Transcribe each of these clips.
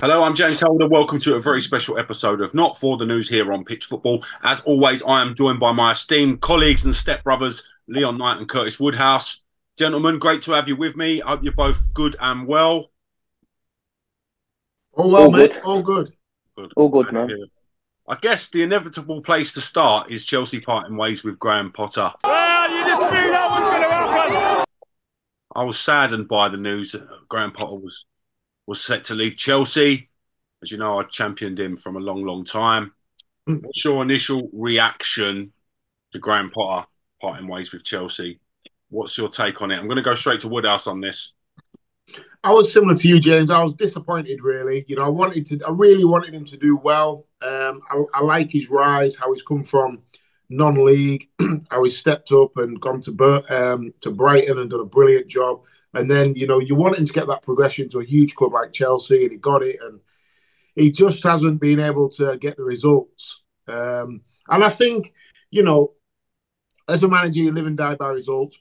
Hello, I'm James Holder. Welcome to a very special episode of Not For The News here on Pitch Football. As always, I am joined by my esteemed colleagues and stepbrothers, Leon Knight and Curtis Woodhouse. Gentlemen, great to have you with me. I hope you're both good and well. All well, mate. All good. All good, man. I guess the inevitable place to start is Chelsea parting ways with Graham Potter. Well, you just knew that was going to happen. I was saddened by the news that Graham Potter was set to leave Chelsea. As you know, I championed him from a long, long time. What's your initial reaction to Graham Potter parting ways with Chelsea? What's your take on it? I'm going to go straight to Woodhouse on this. I was similar to you, James. I was disappointed, really. You know, I really wanted him to do well. I like his rise, how he's come from non-league, how he's stepped up and gone to Brighton and done a brilliant job. And then, you know, you want him to get that progression to a huge club like Chelsea, and he got it. And he just hasn't been able to get the results. And I think, you know, as a manager, you live and die by results.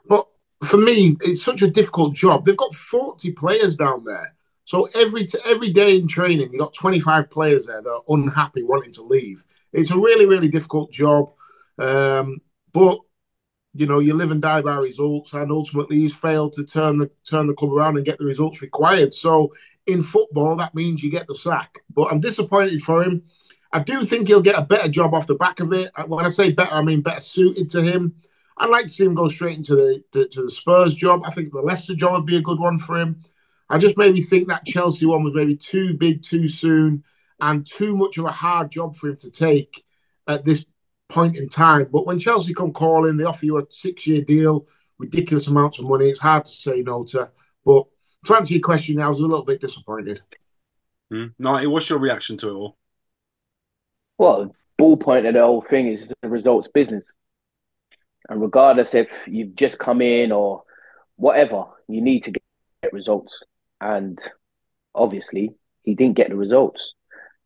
But for me, it's such a difficult job. They've got 40 players down there. So every day in training, you've got 25 players there that are unhappy, wanting to leave. It's a really, really difficult job. But, you know, you live and die by results. And ultimately, he's failed to turn the club around and get the results required. So in football, that means you get the sack. But I'm disappointed for him. I do think he'll get a better job off the back of it. When I say better, I mean better suited to him. I'd like to see him go straight into the Spurs job. I think the Leicester job would be a good one for him. I just maybe think that Chelsea one was maybe too big too soon and too much of a hard job for him to take at this point in time. But when Chelsea come calling, they offer you a 6-year deal, ridiculous amounts of money. It's hard to say no to. But to answer your question, I was a little bit disappointed. Nighty, what's your reaction to it all? Well, ball point of the whole thing is the results business. And regardless if you've just come in or whatever, you need to get results. And obviously, he didn't get the results.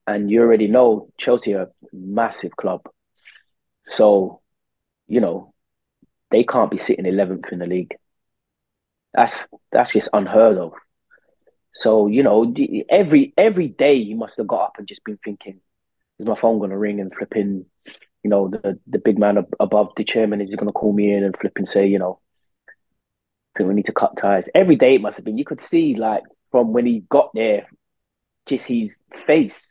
And you already know Chelsea are a massive club. So, you know, they can't be sitting 11th in the league. That's just unheard of. So, you know, every day you must have got up and just been thinking, is my phone going to ring and flipping, you know, the big man above the chairman, is he going to call me in and flipping say, you know, I think we need to cut ties. Every day it must have been. You could see, like, from when he got there, just his face.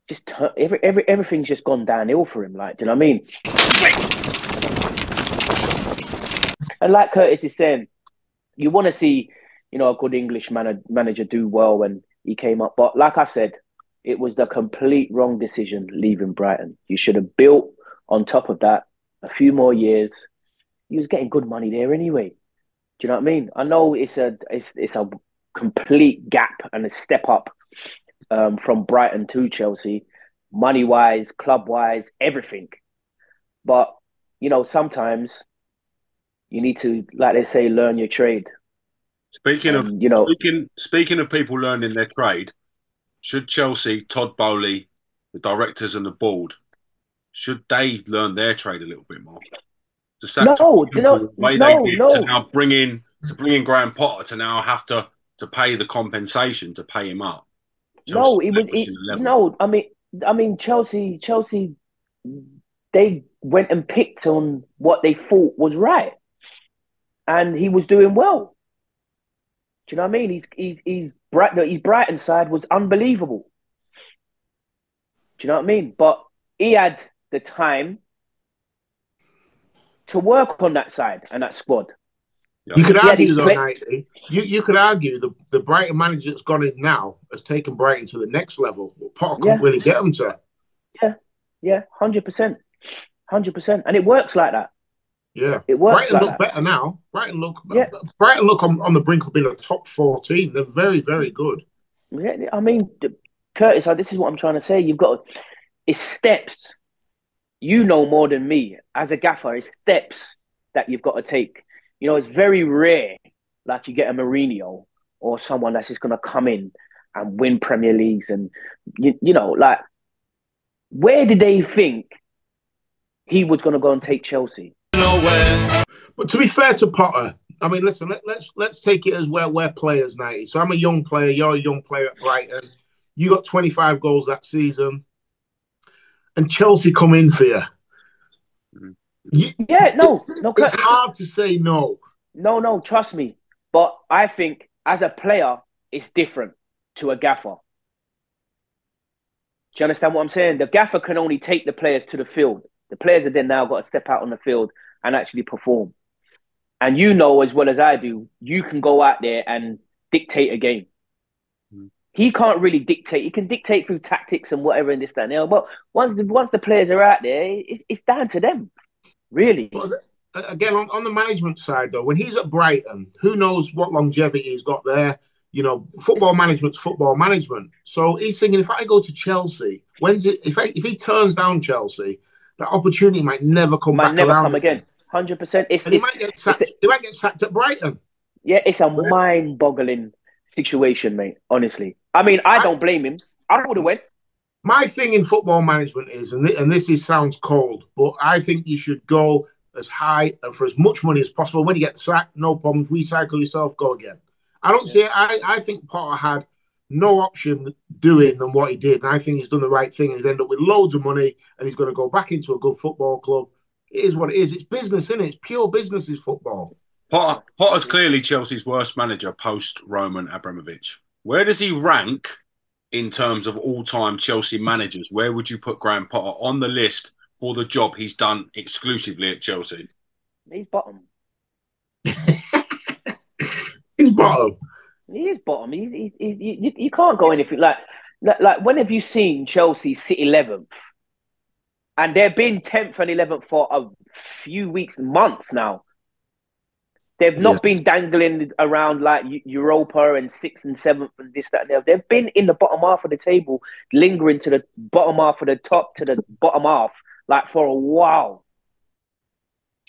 Just everything's just gone downhill for him. Like, do you know what I mean? And like Curtis is saying, you want to see, you know, a good English manager do well when he came up. But like I said, it was the complete wrong decision leaving Brighton. You should have built on top of that a few more years. He was getting good money there anyway. Do you know what I mean? I know it's a complete gap and a step up from Brighton to Chelsea, money-wise, club-wise, everything. But, you know, sometimes you need to, like they say, learn your trade. Speaking of people learning their trade, should Chelsea, Todd Bowley, the directors and the board, should they learn their trade a little bit more? To now bring in Graham Potter to now have to pay the compensation to pay him up. I mean Chelsea they went and picked on what they thought was right, and he was doing well. Do you know what I mean? His Brighton side was unbelievable. Do you know what I mean? But he had the time to work on that side and that squad. You could argue, though, Knightley, you could argue the Brighton manager that's gone in now has taken Brighton to the next level. Potter couldn't really get them to. Yeah, 100%. 100%. And it works like that. Yeah. It works. Brighton look better now. Brighton look on the brink of being a top 14. They're very, very good. Yeah, I mean, Curtis, this is what I'm trying to say. It's steps. You know more than me. As a gaffer, it's steps that you've got to take. You know, it's very rare, like you get a Mourinho or someone that's just going to come in and win Premier Leagues. And, you know, like, where did they think he was going to go and take Chelsea? But to be fair to Potter, I mean, listen, let's take it as we're players, 90. So I'm a young player. You're a young player at Brighton. You got 25 goals that season, and Chelsea come in for you. It's hard to say no. No, trust me. But I think as a player, it's different to a gaffer. Do you understand what I'm saying? The gaffer can only take the players to the field. The players have then now got to step out on the field and actually perform. And you know as well as I do, you can go out there and dictate a game. He can't really dictate. He can dictate through tactics and whatever and this, that, and the other. But once the players are out there, it's down to them, really. But again, on the management side, though, when he's at Brighton, who knows what longevity he's got there? You know, football management's football management. So he's thinking, if I go to Chelsea, if he turns down Chelsea, that opportunity might never come back around. Come again. 100%. He might get sacked at Brighton. Yeah, it's a mind-boggling situation, mate, honestly. I mean, I don't blame him. I would have went. My thing in football management is, and this sounds cold, but I think you should go as high and for as much money as possible. When you get sacked, no problems, recycle yourself, go again. I don't see it. I think Potter had no option doing than what he did. And I think he's done the right thing. He's ended up with loads of money and he's going to go back into a good football club. It is what it is. It's business, isn't it? It's pure business is football. Potter's clearly Chelsea's worst manager post Roman Abramovich. Where does he rank in terms of all-time Chelsea managers? Where would you put Graham Potter on the list for the job he's done exclusively at Chelsea? He's bottom. He's bottom. He is bottom. You can't go anything like when have you seen Chelsea sit 11th? And they've been 10th and 11th for a few weeks, months now. They've not been dangling around like Europa and 6th and 7th and this, that, and the other. They've been in the bottom half of the table, lingering to the bottom half of the top to the bottom half, like for a while.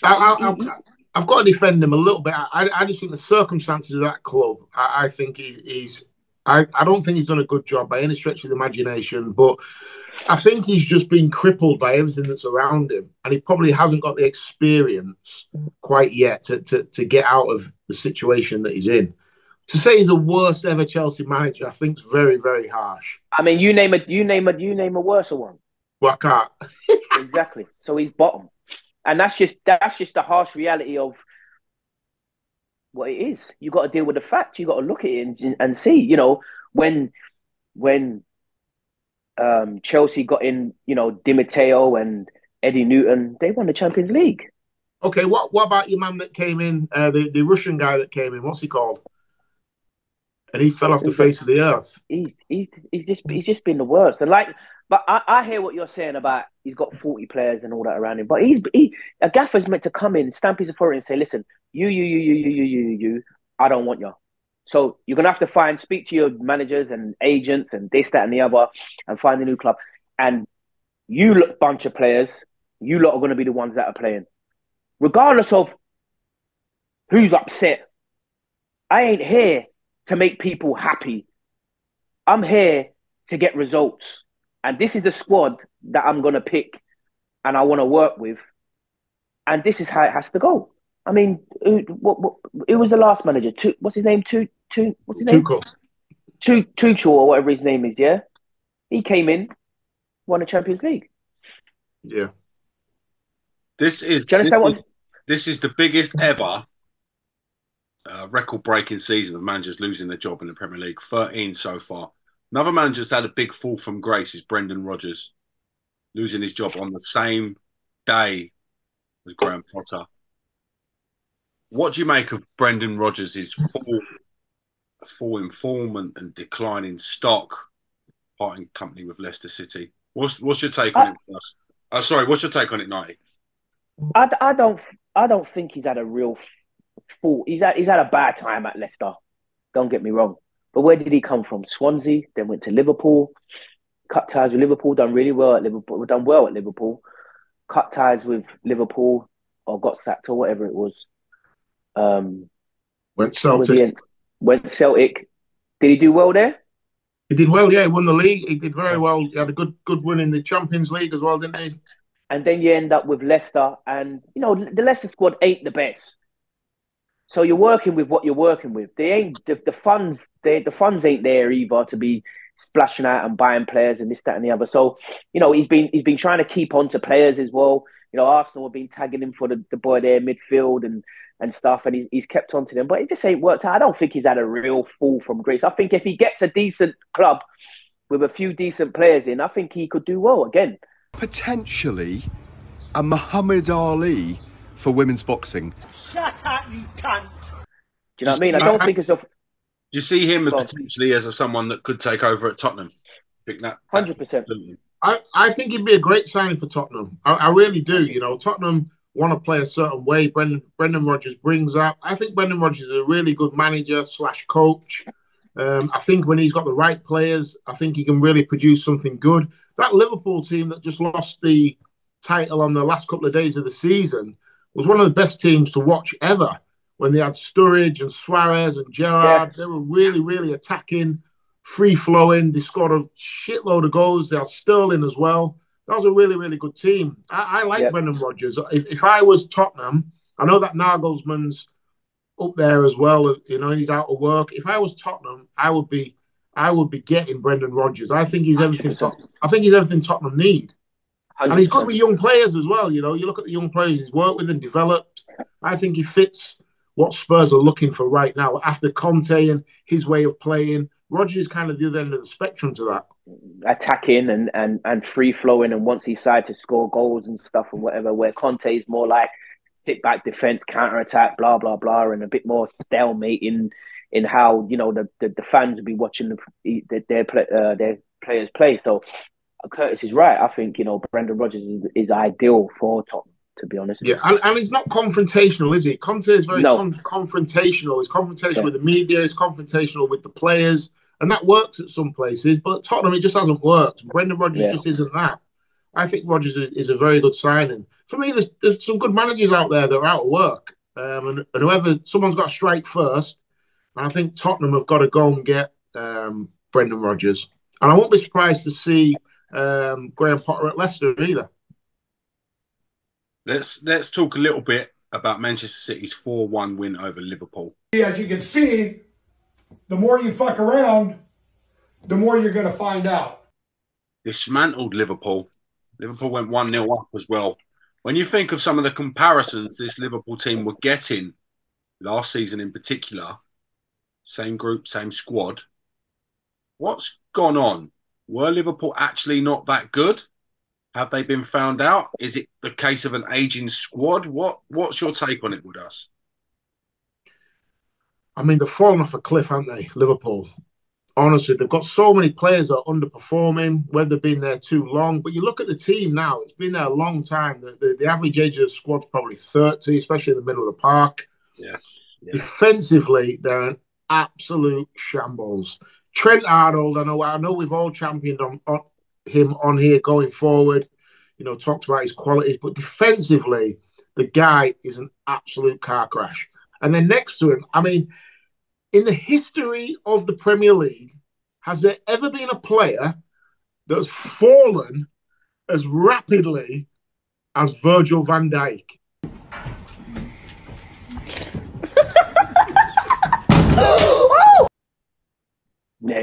I've got to defend him a little bit. I just think the circumstances of that club, I think I don't think he's done a good job by any stretch of the imagination, but I think he's just been crippled by everything that's around him, and he probably hasn't got the experience quite yet to get out of the situation that he's in. To say he's the worst ever Chelsea manager, I think is very, very harsh. I mean, you name a worse one. Well, I can't. Exactly. So he's bottom, and that's just the harsh reality of what it is. You got to deal with the fact. You got to look at it and see. You know, when Chelsea got in, you know, Di Matteo and Eddie Newton, they won the Champions League. Okay, what about your man that came in, the Russian guy that came in? What's he called? And he fell off the face of the earth. He's just been the worst. And but I hear what you're saying about he's got 40 players and all that around him. But a gaffer's meant to come in, stamp his authority, and say, listen, you, I don't want you. So you're gonna have to speak to your managers and agents and this, that, and the other, and find a new club. And you bunch of players, you lot are gonna be the ones that are playing, regardless of who's upset. I ain't here to make people happy. I'm here to get results, and this is the squad that I'm gonna pick, and I want to work with, and this is how it has to go. I mean, it was the last manager. What's his name? What's his name? Tuchel or whatever his name is. Yeah, he came in, won the Champions League. Yeah. This is the biggest ever record-breaking season of managers losing their job in the Premier League. 13 so far. Another manager that's had a big fall from grace is Brendan Rodgers, losing his job on the same day as Graham Potter. What do you make of Brendan Rodgers' fall in form and decline in stock, parting company with Leicester City? What's your take on it? Sorry, what's your take on it, Knighty? I don't think he's had a real fall. He's had a bad time at Leicester. Don't get me wrong. But where did he come from? Swansea, then went to Liverpool, cut ties with Liverpool, done well at Liverpool, cut ties with Liverpool, or got sacked or whatever it was. Went Celtic. Went Celtic. Did he do well there? He did well, yeah. He won the league. He did very well. He had a good win in the Champions League as well, didn't he? And then you end up with Leicester, and you know the Leicester squad ain't the best. So you're working with what you're working with. They ain't the funds. The funds ain't there either to be splashing out and buying players and this, that, and the other. So he's been trying to keep on to players as well. Arsenal have been tagging him for the boy there midfield and stuff, and he's kept on to them. But it just ain't worked out. I don't think he's had a real fall from grace. I think if he gets a decent club with a few decent players in, I think he could do well again. Potentially a Muhammad Ali for women's boxing. Shut up, you cunt! Do you know what I mean? I don't think it's a... You see him as potentially as someone that could take over at Tottenham? I think that 100%. I think he'd be a great signing for Tottenham. I really do. Tottenham want to play a certain way. Brendan Rodgers brings that. I think Brendan Rodgers is a really good manager / coach. I think when he's got the right players, I think he can really produce something good. That Liverpool team that just lost the title on the last couple of days of the season was one of the best teams to watch ever. When they had Sturridge and Suarez and Gerrard, They were really, really attacking, free-flowing. They scored a shitload of goals. They had Sterling as well. That was a really, really good team. I like Brendan Rodgers. If I was Tottenham, I know that Nagelsmann's up there as well. He's out of work. If I was Tottenham, I would be getting Brendan Rodgers. I think he's everything. I think he's everything Tottenham need. 100%. And he's good with young players as well. You look at the young players he's worked with and developed. I think he fits what Spurs are looking for right now. After Conte and his way of playing, Rodgers is kind of the other end of the spectrum to that. Attacking and free-flowing, and once he decides to score goals and stuff and whatever, where Conte is more like sit-back defence, counter-attack, blah, blah, blah, and a bit more stalemate in how, the fans will be watching their players play. So Curtis is right. I think, Brendan Rodgers is ideal for Tottenham, to be honest. Yeah, and he's not confrontational, is he? Conte is very confrontational. He's confrontational with the media. He's confrontational with the players. And that works at some places. But Tottenham, it just hasn't worked. Brendan Rodgers just isn't that. I think Rodgers is a very good signing. For me, there's some good managers out there that are out of work. And someone's got to strike first. And I think Tottenham have got to go and get Brendan Rodgers. And I won't be surprised to see Graham Potter at Leicester either. Let's talk a little bit about Manchester City's 4-1 win over Liverpool. As you can see, the more you fuck around, the more you're going to find out. Dismantled Liverpool. Liverpool went 1-0 up as well. When you think of some of the comparisons this Liverpool team were getting last season in particular, same group, same squad, what's gone on? Were Liverpool actually not that good? Have they been found out? Is it the case of an aging squad? What's your take on it, Woodhouse? I mean, they've fallen off a cliff, haven't they, Liverpool? Honestly, they've got so many players that are underperforming, whether they've been there too long. But you look at the team now, it's been there a long time. The average age of the squad's probably 30, especially in the middle of the park. Yeah. Defensively, they're an absolute shambles. Trent Arnold, I know we've all championed on him on here going forward, talked about his qualities, but defensively, the guy is an absolute car crash. And then next to him, I mean, in the history of the Premier League, has there ever been a player that's fallen as rapidly as Virgil van Dijk?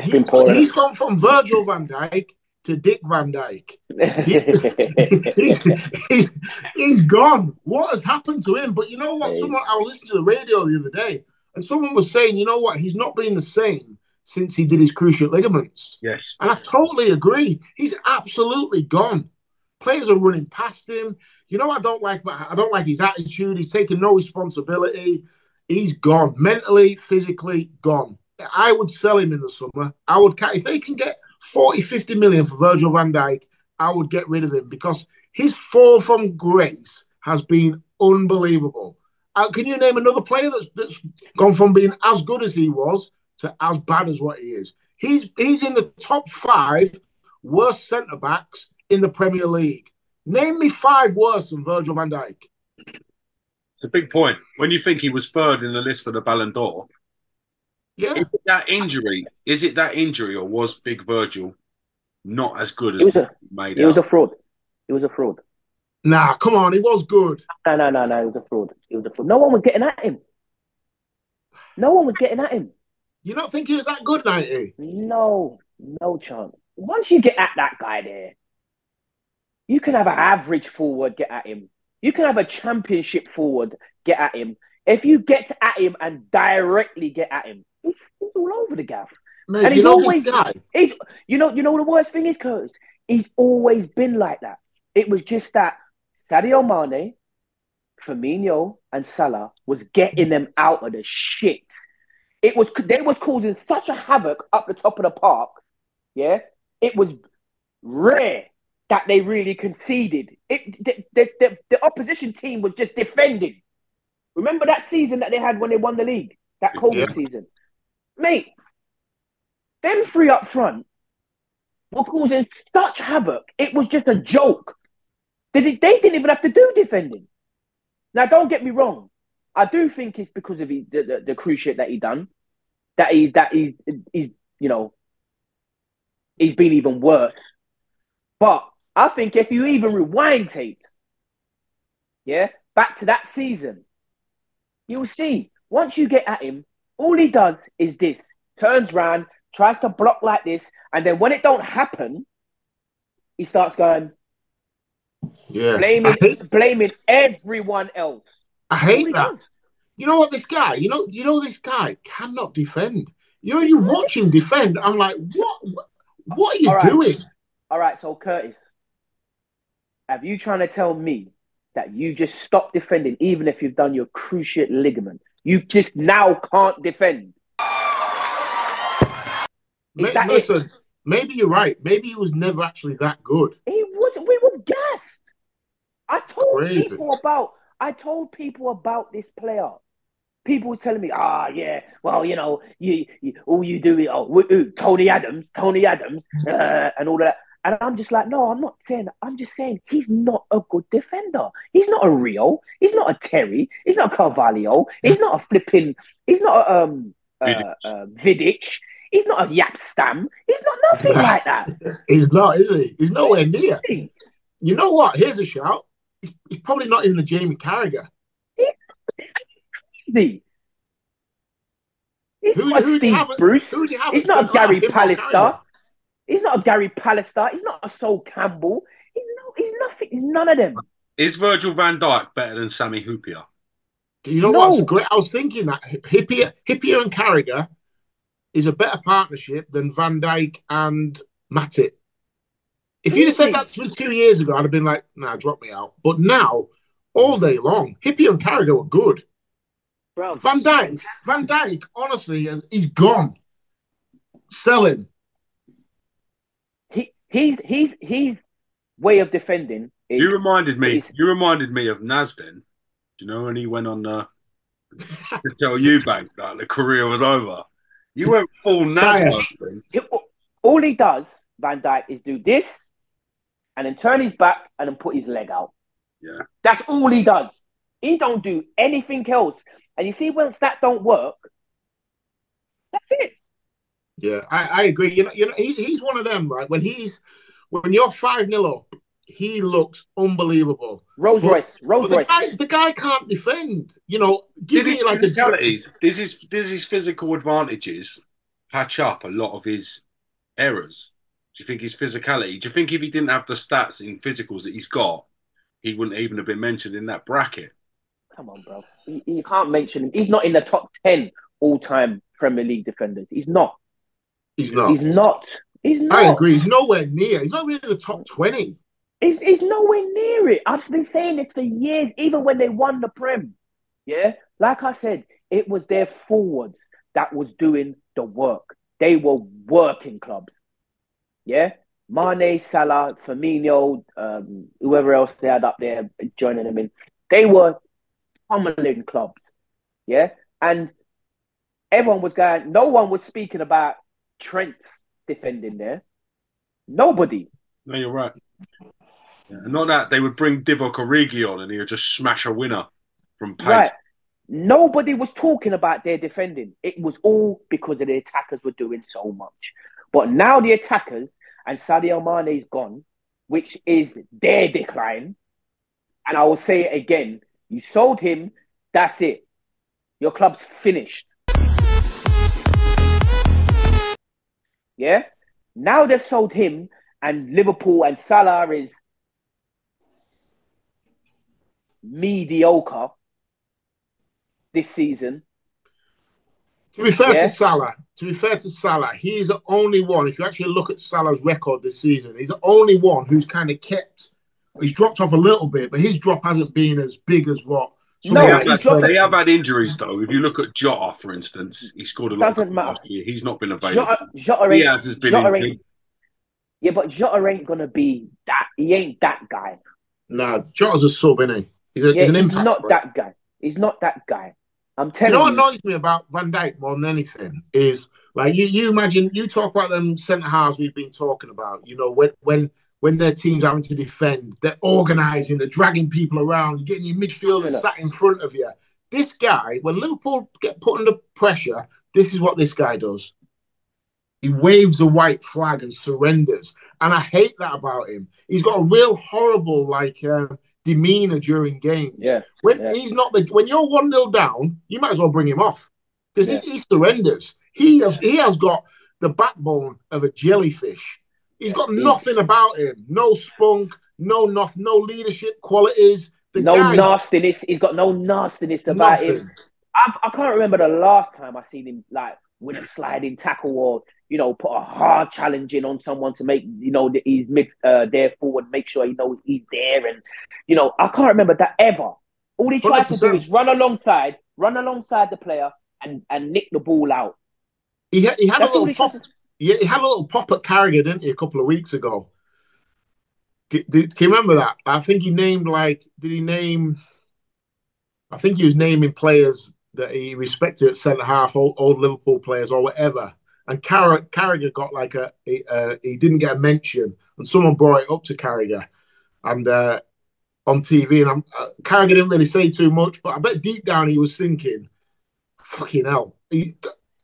He's gone from Virgil van Dijk to Dick Van Dyke. He's gone. What has happened to him? But you know what? I was listening to the radio the other day, and someone was saying, you know what? He's not been the same since he did his cruciate ligaments. Yes. And I totally agree. He's absolutely gone. Players are running past him. I don't like his attitude. He's taking no responsibility. He's gone. Mentally, physically, gone. I would sell him in the summer. If they can get 40, 50 million for Virgil van Dijk, I would get rid of him because his fall from grace has been unbelievable. Can you name another player that's gone from being as good as he was to as bad as what he is? He's in the top 5 worst centre-backs in the Premier League. Name me 5 worse than Virgil van Dijk. It's a big point. When you think he was 3rd in the list for the Ballon d'Or, yeah. Is it that injury, or was Big Virgil not as good as he made out? He was a fraud. He was a fraud. Nah, come on, he was good. No, he was a fraud. No one was getting at him. No one was getting at him. You don't think he was that good, 90? No chance. Once you get at that guy there, you can have an average forward get at him. You can have a championship forward get at him. If you get at him and directly get at him, he's all over the gaff. Mate, and he's always, this guy. You know the worst thing is, Curtis? He's always been like that. It was just that Sadio Mane, Firmino, and Salah was getting them out of the shit. They was causing such a havoc up the top of the park. Yeah, it was rare that they really conceded. The opposition team was just defending. Remember that season that they had when they won the league? That COVID season? Mate, them three up front were causing such havoc. It was just a joke. They didn't even have to do defending. Now, don't get me wrong. I do think it's because of the cruise shit that he done. He's been even worse. But I think if you even rewind tapes, back to that season, you'll see, once you get at him, all he does is this. Turns round, tries to block like this, and then when it don't happen, he starts going, blaming everyone else. I hate that. Does. You know what, this guy, this guy cannot defend. You watch him defend, I'm like, what are you doing? All right, so Curtis, have you trying to tell me that you just stop defending even if you've done your cruciate ligament? You just now can't defend. Listen, maybe you're right. Maybe he was never actually that good. He wasn't. We were gassed. I told people about this player. People were telling me, well, you all you do is Tony Adams, and all that. And I'm just like, no, I'm not saying that. I'm just saying he's not a good defender. He's not a Rio. He's not a Terry. He's not a Carvalho. He's not a flipping. He's not a Vidic. He's not a Yap Stam. He's not nothing like that. He's not, is he? He's nowhere near. You know what? Here's a shout. He's probably not even the Jamie Carragher. He's not a Steve Bruce. He's not a Gary Pallister. He's not a Gary Pallister. He's not a Sol Campbell. He's nothing. He's none of them. Is Virgil van Dijk better than Sammy Hupia? Do you know what's great? I was thinking that Hippier and Carragher is a better partnership than Van Dijk and Matip. If you'd have said that to me 2 years ago, I'd have been like, nah, drop me out. But now, all day long, Hippier and Carragher were good. Bro. Van Dijk, honestly, he's gone. Sell him. His way of defending. You reminded me of Nasden. Do you know when he went on to tell Eubank that the career was over? You went full Nasden. All he does, Van Dijk, is do this and then turn his back and then put his leg out. Yeah, that's all he does. He don't do anything else. And you see, once that don't work, that's it. Yeah, I agree. He's one of them, right? When you're 5-0 up, he looks unbelievable. Rolls Royce. The guy can't defend. Give me like Does his physical advantages patch up a lot of his errors? Do you think his physicality? Do you think if he didn't have the stats in physicals that he's got, he wouldn't even have been mentioned in that bracket? Come on, bro. You can't mention him. He's not in the top 10 all-time Premier League defenders. He's not. He's not. I agree. He's nowhere near. He's not really in the top 20. He's nowhere near it. I've been saying this for years, even when they won the Prem. Yeah? Like I said, it was their forwards that was doing the work. They were working clubs. Yeah? Mane, Salah, Firmino, whoever else they had up there joining them in. They were pummeling clubs. Yeah? And everyone was going, no one was speaking about Trent's defending there. Nobody. No, you're right. Yeah. Not that they would bring Divock Origi on and he would just smash a winner from pace. Right. Nobody was talking about their defending. It was all because of the attackers were doing so much. But now the attackers and Sadio Mane is gone, which is their decline. And I will say it again. You sold him. That's it. Your club's finished. Yeah. Now they've sold him, and Liverpool and Salah is mediocre this season. To be fair to Salah, he's the only one. If you actually look at Salah's record this season, he's the only one who's kind of kept. He's dropped off a little bit, but his drop hasn't been as big as what. They have had injuries though. If you look at Jota, for instance, he scored a lot. Doesn't matter. Last year. He's not been available. Jota has been. Yeah, but Jota ain't gonna be that. He ain't that guy. Nah, Jota's a sub, isn't he? He's an impact. He's not that guy. He's not that guy. I'm telling you. What annoys me about Van Dijk more than anything is like you imagine you talk about them centre halves we've been talking about. You know when their team's having to defend, they're organising, they're dragging people around, getting your midfielders sat in front of you. This guy, when Liverpool get put under pressure, this is what this guy does. He waves a white flag and surrenders, and I hate that about him. He's got a real horrible demeanor during games. When you're 1-0 down, you might as well bring him off because he surrenders. He has got the backbone of a jellyfish. He's got nothing about him. No spunk, no leadership qualities. Nastiness. He's got no nastiness about him. I can't remember the last time I seen him like win a sliding tackle or put a hard challenge in on someone to make that he's there forward, make sure he knows he's there, and I can't remember that ever. All he tried 100%. To do is run alongside the player and nick the ball out. He had a little pop. Yeah, he had a little pop at Carragher, didn't he, a couple of weeks ago? Can you remember that? I think he named I think he was naming players that he respected at centre half, old Liverpool players or whatever. And Carragher got he didn't get a mention, and someone brought it up to Carragher, and on TV, and Carragher didn't really say too much, but I bet deep down he was thinking, "Fucking hell,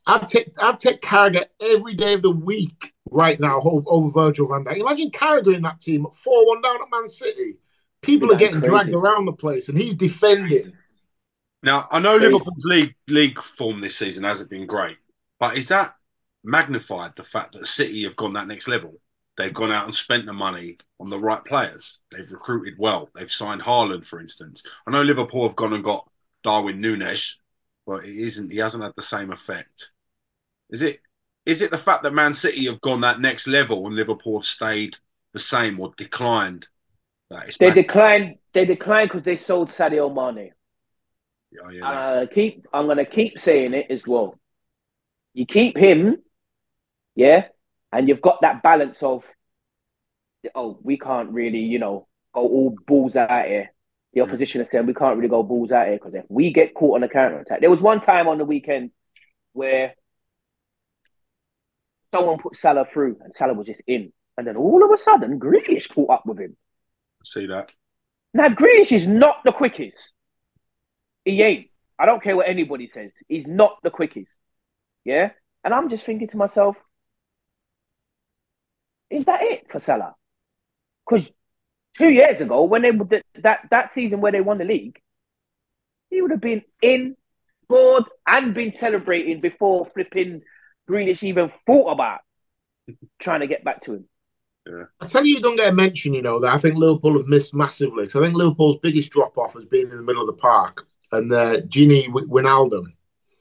I'd take Carragher every day of the week right now over Virgil van Dijk." Imagine Carragher in that team at 4-1 down at Man City. People are getting dragged around the place, and he's defending. Now I know Liverpool's league form this season hasn't been great, but is that magnified the fact that City have gone that next level? They've gone out and spent the money on the right players. They've recruited well. They've signed Haaland, for instance. I know Liverpool have gone and got Darwin Núñez, but he hasn't had the same effect. Is it the fact that Man City have gone that next level and Liverpool have stayed the same or declined? They declined because they sold Sadio Mane. I'm gonna keep saying it as well. You keep him, and you've got that balance of, we can't really, go all balls out here. The opposition is saying we can't really go balls out here because if we get caught on a counter-attack. There was one time on the weekend where someone put Salah through and Salah was just in. And then all of a sudden, Grealish caught up with him. I see that. Now, Grealish is not the quickest. He ain't. I don't care what anybody says. He's not the quickest. Yeah? And I'm just thinking to myself, is that it for Salah? Because 2 years ago, when they that season where they won the league, he would have been in, scored, and been celebrating before flipping Grealish even thought about trying to get back to him. Yeah. I tell you don't get a mention, that I think Liverpool have missed massively. So I think Liverpool's biggest drop-off has been in the middle of the park. And Gini Wijnaldum.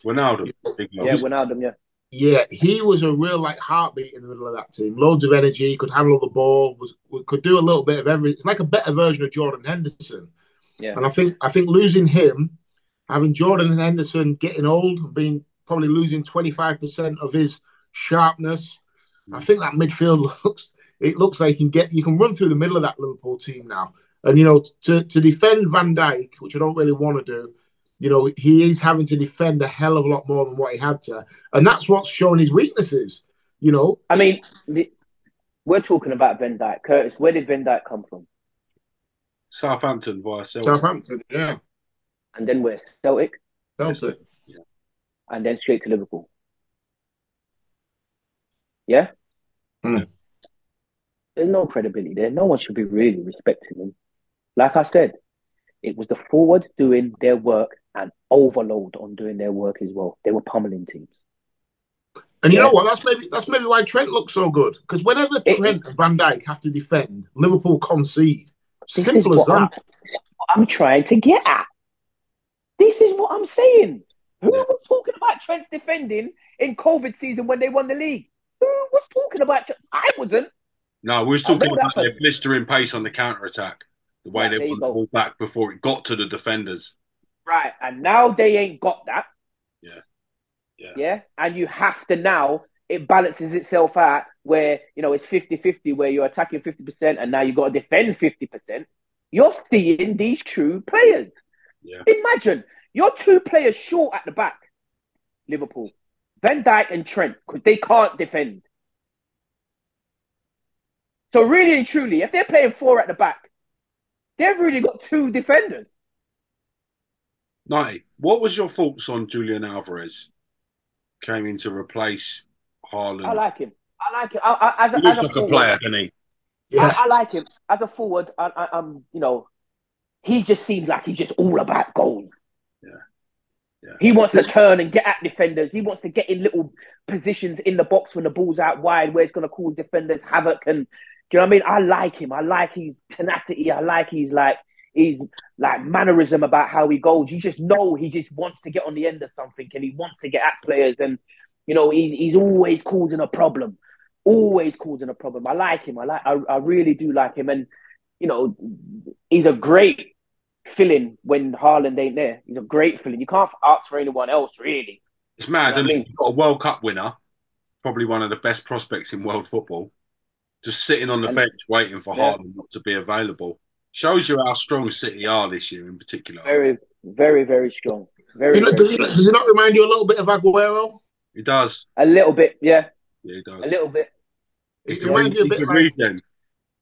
Wijnaldum. Yeah, Wijnaldum, yeah. Yeah, he was a real heartbeat in the middle of that team. Loads of energy, could handle the ball, could do a little bit of everything. It's like a better version of Jordan Henderson. Yeah. And I think losing him, having Jordan and Henderson getting old and being probably losing 25% of his sharpness, I think that midfield looks like you can run through the middle of that Liverpool team now. And to defend Van Dijk, which I don't really want to do, he is having to defend a hell of a lot more than what he had to. And that's what's showing his weaknesses, I mean, we're talking about Van Dijk. Curtis, where did Van Dijk come from? Southampton via Celtic. Southampton, yeah. And then where? Celtic? Celtic. Yeah. And then straight to Liverpool. Yeah? Mm. There's no credibility there. No one should be really respecting him. Like I said, it was the forwards doing their work and overload on doing their work as well. They were pummeling teams. And you know what? That's maybe why Trent looks so good. Because whenever Trent and Van Dijk have to defend, Liverpool concede. Simple as that. I'm trying to get at. This is what I'm saying. Who was talking about Trent's defending in COVID season when they won the league? Who was talking about Trent? I wasn't. No, we were talking about their blistering pace on the counter-attack. The way they won the ball back before it got to the defenders. Right, and now they ain't got that. Yeah. And you have to now, it balances itself out where, it's 50-50, where you're attacking 50% and now you've got to defend 50%. You're seeing these true players. Yeah. Imagine, you're 2 players short at the back, Liverpool. Van Dijk and Trent, because they can't defend. So really and truly, if they're playing 4 at the back, they've really got 2 defenders. Knighty, what was your thoughts on Julian Alvarez? Came in to replace Haaland. I like him. He looks like a player, doesn't he? Yeah. I like him. As a forward, he just seems like he's just all about goals. Yeah. He wants to turn and get at defenders. He wants to get in little positions in the box when the ball's out wide where it's going to cause defenders havoc. And do you know what I mean? I like him. I like his tenacity. I like his mannerism about how he goes. You just know he just wants to get on the end of something and he wants to get at players. And, he's always causing a problem. Always causing a problem. I like him. I really do like him. And, he's a great fill-in when Haaland ain't there. He's a great fill-in. You can't ask for anyone else, really. It's mad, isn't it? You've got a World Cup winner, probably one of the best prospects in world football, just sitting on the bench waiting for Haaland not to be available. Shows you how strong City are this year in particular. Very, very, very strong. Does it not remind you a little bit of Aguero? It does. A little bit, yeah. Yeah, it does. A little bit. It reminds me a bit like...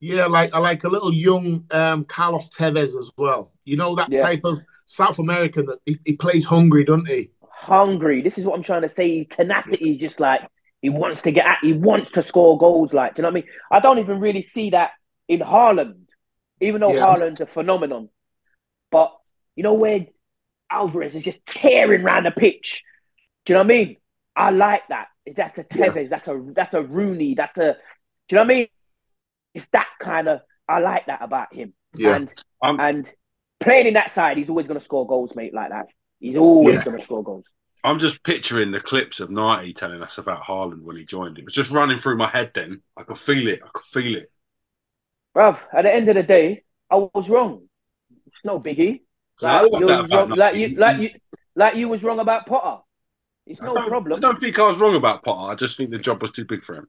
Yeah, I like a little young Carlos Tevez as well. That type of South American that he plays hungry, doesn't he? Hungry. This is what I'm trying to say. His tenacity is just like he wants to get at. He wants to score goals. Like, do you know what I mean? I don't even really see that in Haaland, even though Haaland's a phenomenon. But where Alvarez is just tearing around the pitch. Do you know what I mean? I like that. That's a Tevez. That's a Rooney. Do you know what I mean? It's that kind of, I like that about him. Yeah. And playing in that side, he's always going to score goals, mate, like that. He's always going to score goals. I'm just picturing the clips of Knighty telling us about Haaland when he joined. It was just running through my head then. I could feel it. Bruv, at the end of the day, I was wrong. It's no biggie. Like you was wrong about Potter. It's no problem. I don't think I was wrong about Potter. I just think the job was too big for him.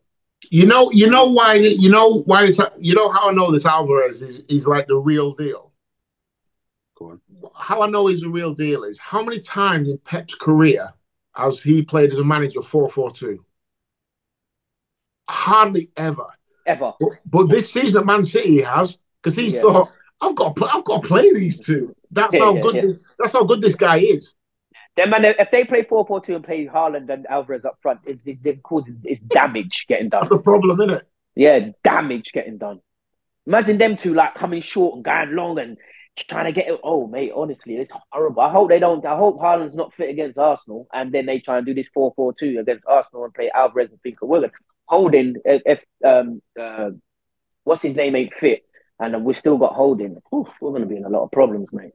You know why how I know this Alvarez is like the real deal. Go on. How I know he's the real deal is how many times in Pep's career has he played as a manager 4-4-2? Hardly ever. But this season at Man City he has, because he's thought I've got to play these two. That's how good this guy is. Then, man, if they play 4-4-2 and play Haaland and Alvarez up front, it's damage getting done. That's the problem, isn't it? Yeah, damage getting done. Imagine them two like coming short and going long and trying to get it. Oh, mate, honestly, it's horrible. I hope Haaland's not fit against Arsenal, and then they try and do this 4-4-2 against Arsenal and play Alvarez and think we're going Holding if what's his name ain't fit, and we've still got Holding. Oof, we're going to be in a lot of problems, mate.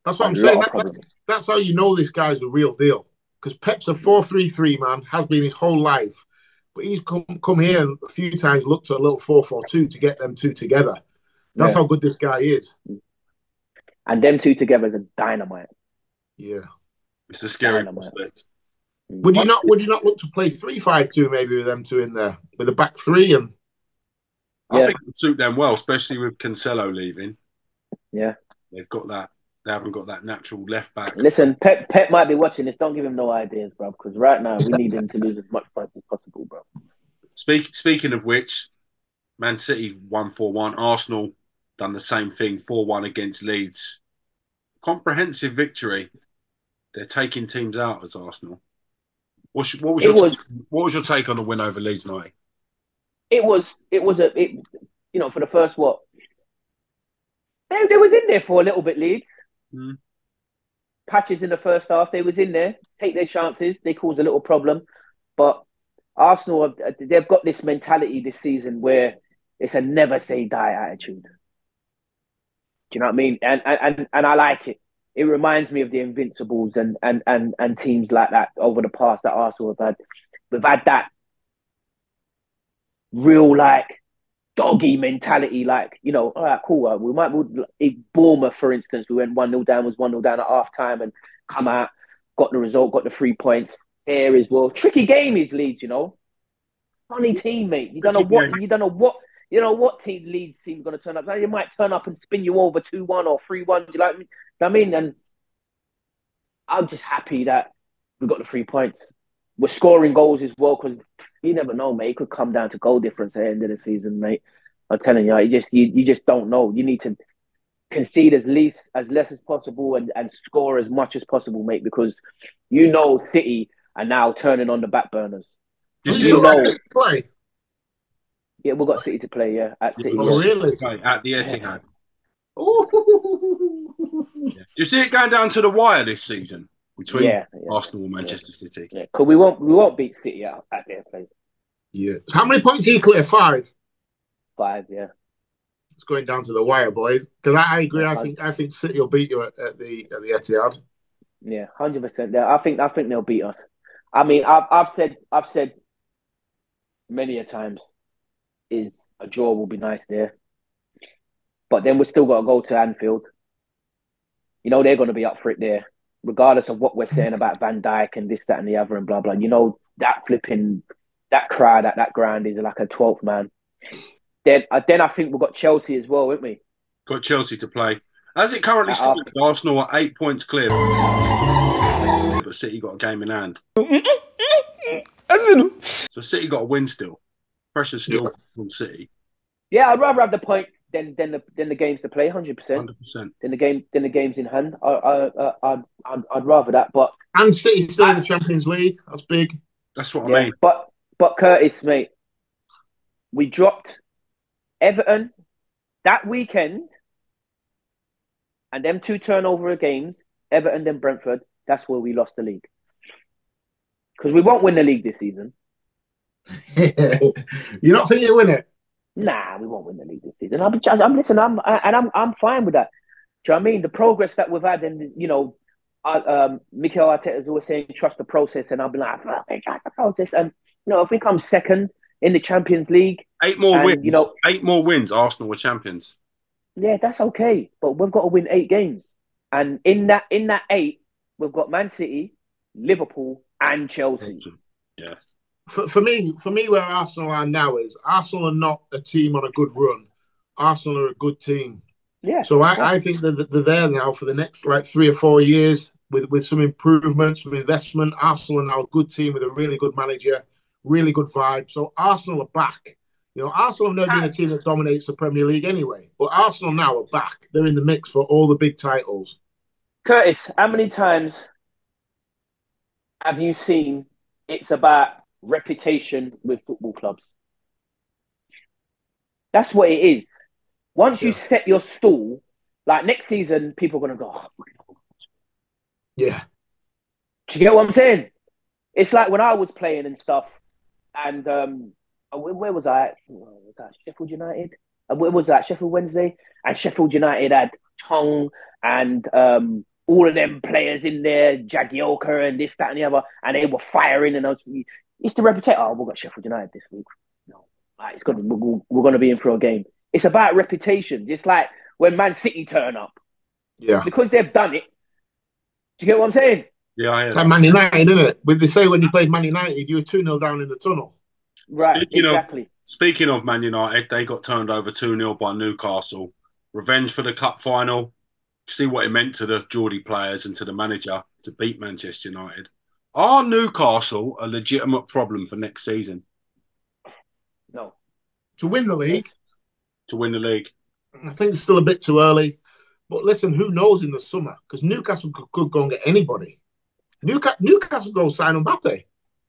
That's what I'm saying. That's how you know this guy's a real deal. Because Pep's a 4-3-3 man, has been his whole life. But he's come here and a few times looked at a little 4-4-2 to get them two together. That's how good this guy is. And them two together is a dynamite. Yeah. It's a scary prospect. Would you not look to play 3-5-2 maybe with them two in there? With a back three and I think it would suit them well, especially with Cancelo leaving. Yeah. They've got that. They haven't got that natural left back. Listen, Pep might be watching this. Don't give him no ideas, bro. Because right now we need him to lose as much points as possible, bro. Speaking of which, Man City won 4-1. Arsenal done the same thing, 4-1 against Leeds. Comprehensive victory. They're taking teams out as Arsenal. What was your take on the win over Leeds night? It was for the first what? They was in there for a little bit, Leeds. Patches in the first half, they was in there, take their chances, they caused a little problem. But Arsenal, they've got this mentality this season where it's a never say die attitude. Do you know what I mean? And I like it. It reminds me of the Invincibles and teams like that over the past that Arsenal have had. We've had that real like doggy mentality, like, you know, all right, cool. We might Bournemouth, for instance, we went 1-0 down, was 1-0 down at half time and come out, got the result, got the 3 points. Here as well. Tricky game is Leeds, you know. Funny team, mate. You don't know what team Leeds team's gonna turn up. They might turn up and spin you over 2-1 or 3-1. Do you like me? I mean, and I'm just happy that we got the 3 points. We're scoring goals as well, because you never know, mate. It could come down to goal difference at the end of the season, mate. I'm telling you, you just don't know. You need to concede as less as possible and score as much as possible, mate, because you know City are now turning on the back burners. You know, play. Yeah, we've got City to play, yeah, at City. Oh, really? At the Etihad. Yeah. You see it going down to the wire this season between Arsenal and Manchester City. Yeah, because we won't beat City at their place. Yeah. How many points are you clear? 5? 5, yeah. It's going down to the wire, boys. Because I agree. I think City will beat you at the Etihad. Yeah, 100%. Yeah, I think they'll beat us. I mean, I've said many a times is a draw will be nice there, but then we've still got to go to Anfield. You know they're going to be up for it there, regardless of what we're saying about Van Dijk and this, that, and the other, and blah blah. You know that crowd at that ground is like a 12th man. Then I think we've got Chelsea as well, haven't we? Got Chelsea to play. As it currently stands, Arsenal are 8 points clear, but City got a game in hand. So City got a win still. Pressure's still on City. Yeah, I'd rather have the point than the games to play. 100%. 100%. Than the games in hand. I'd rather that. But and City's still in the Champions League. That's big. That's what I mean. But Curtis, mate, we dropped Everton that weekend, and them 2 turnover games, Everton then Brentford. That's where we lost the league. Because we won't win the league this season. You don't think you win it? Nah, we won't win the league this season. I'm fine with that. Do you know what I mean? The progress that we've had, and you know, Mikel Arteta is always saying trust the process, and I'll be like, trust the process. And you know, if we come second in the Champions League, 8 more wins. You know, 8 more wins. Arsenal were champions. Yeah, that's okay, but we've got to win 8 games, and in that 8, we've got Man City, Liverpool, and Chelsea. Yeah. For me, where Arsenal are now is Arsenal are not a team on a good run. Arsenal are a good team. Yeah. So I think that they're there now for the next like 3 or 4 years with some improvements, some investment. Arsenal are now a good team with a really good manager, really good vibe. So Arsenal are back. You know, Arsenal have never been a team that dominates the Premier League anyway. But Arsenal now are back. They're in the mix for all the big titles. Curtis, how many times have you seen it's about reputation with football clubs? That's what it is. Once you set your stall, like next season, people are going to go, yeah. Do you get what I'm saying? It's like when I was playing and stuff, and where was I? Was that Sheffield United? Where was that? Sheffield Wednesday? And Sheffield United had Tong and all of them players in there, Jagielka and this, that, and the other, and they were firing, and it's the reputation. Oh, we've got Sheffield United this week. No, like, we're going to be in for a game. It's about reputation. It's like when Man City turn up. Yeah. Because they've done it. Do you get what I'm saying? Yeah, I hear like Man United, isn't it? They say when you played Man United, you were 2-0 down in the tunnel. Right, exactly. Speaking of Man United, they got turned over 2-0 by Newcastle. Revenge for the cup final. See what it meant to the Geordie players and to the manager to beat Manchester United. Are Newcastle a legitimate problem for next season? No. To win the league? To win the league. I think it's still a bit too early. But listen, who knows in the summer? Because Newcastle could go and get anybody. Newcastle go sign Mbappe.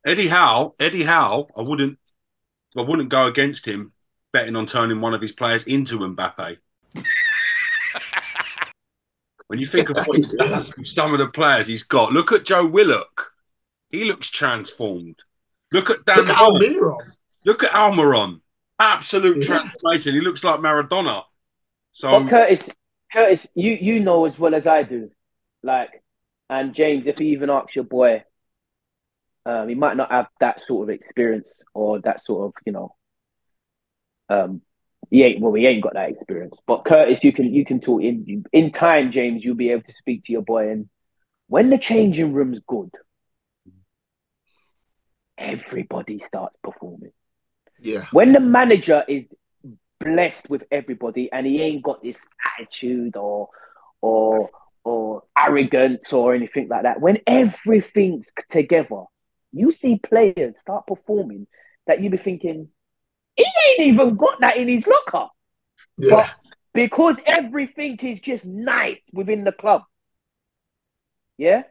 Eddie Howe, I wouldn't go against him betting on turning one of his players into Mbappe. When you think of some of the players he's got, look at Joe Willock. He looks transformed. Look at Dan Look at Holt. Almiron. Look at Almiron. Absolute transformation. He looks like Maradona. So, but Curtis, you know as well as I do, like, and James, if you even ask your boy, he might not have that sort of experience or that sort of, he ain't got that experience. But Curtis, you can talk in time, James. You'll be able to speak to your boy, and when the changing room's good, everybody starts performing. Yeah. When the manager is blessed with everybody and he ain't got this attitude or arrogance or anything like that, when everything's together, you see players start performing that you be thinking, he ain't even got that in his locker. Yeah. But because everything is just nice within the club. Yeah?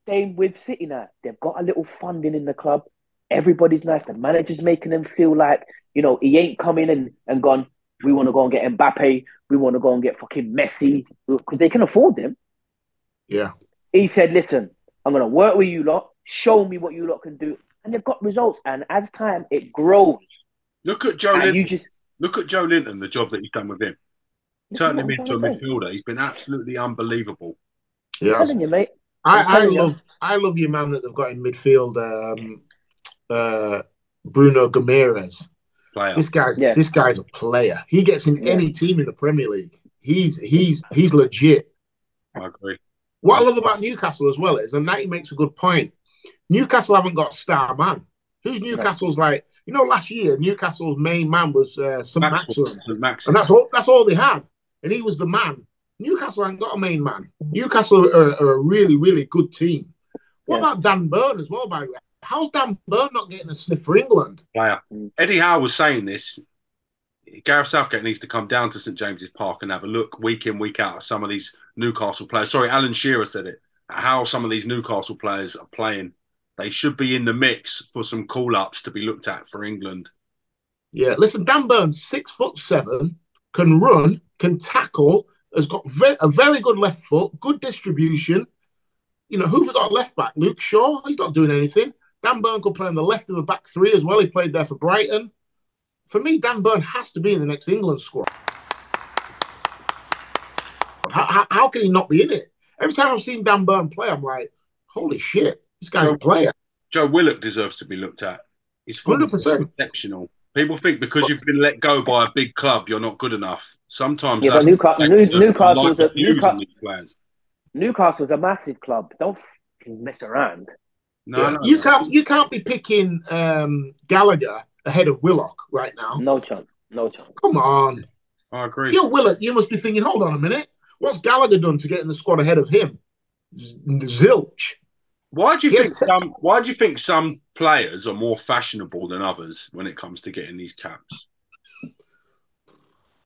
Same with City now. They've got a little funding in the club. Everybody's nice. The manager's making them feel like, he ain't coming and gone, we want to go and get Mbappe. We want to go and get fucking Messi. Because they can afford them. Yeah. He said, listen, I'm going to work with you lot. Show me what you lot can do. And they've got results. And as time, it grows. look at Joe Linton. Look at Joe Linton, the job that he's done with him. Turning him into a midfielder. He's been absolutely unbelievable. Yeah. I'm telling you, mate. I love your man that they've got in midfield, Bruno Gomes. Player. This guy's a player. He gets in any team in the Premier League. He's legit. I agree. What I love about Newcastle as well is, and Knight makes a good point, Newcastle haven't got a star man. Who's Newcastle's like? Last year Newcastle's main man was St. Maximin. And that's all they had. And he was the man. Newcastle ain't got a main man. Newcastle are a really, really good team. What about Dan Burn as well, by the way? How's Dan Burn not getting a sniff for England? Player. Eddie Howe was saying this. Gareth Southgate needs to come down to St James's Park and have a look week in, week out at some of these Newcastle players. Sorry, Alan Shearer said it. How some of these Newcastle players are playing. They should be in the mix for some call-ups to be looked at for England. Yeah, listen, Dan Burn's 6'7", can run, can tackle, has got a very good left foot, good distribution. Who've we got left back? Luke Shaw? He's not doing anything. Dan Burn could play on the left of the back three as well. He played there for Brighton. For me, Dan Burn has to be in the next England squad. How can he not be in it? Every time I've seen Dan Burn play, I'm like, holy shit, this guy's a player. Joe Willock deserves to be looked at. He's 100% exceptional. People think because you've been let go by a big club, you're not good enough. Sometimes but Newcastle's a massive club. Don't mess around. No. You can't be picking Gallagher ahead of Willock right now. No chance. Come on. I agree. If you're Willock, you must be thinking, hold on a minute. What's Gallagher done to get in the squad ahead of him? Zilch. Why do you think some players are more fashionable than others when it comes to getting these caps?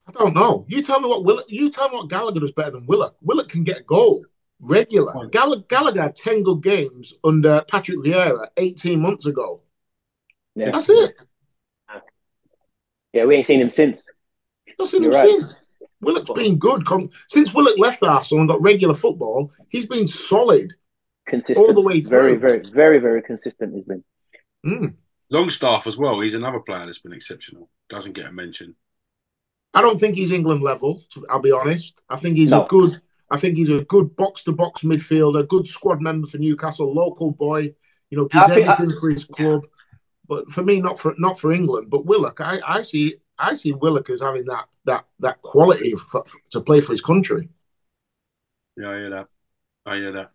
I don't know. You tell me what Gallagher does better than Willock. Willock can get a goal regular. Oh. Gallagher had 10 good games under Patrick Vieira 18 months ago. Yeah. That's it. Yeah, we ain't seen him since. Not seen him since. Willock's been good. Since Willock left Arsenal and got regular football, he's been solid. Consistent. All the way through. Very, very, very consistent he's been. Longstaff as well. He's another player that's been exceptional. Doesn't get a mention. I don't think he's England level, I'll be honest. I think he's a good box-to-box midfielder, good squad member for Newcastle, local boy, gives everything for his club. But for me, not for England. But Willock, I see Willock as having that quality to play for his country. Yeah, I hear that.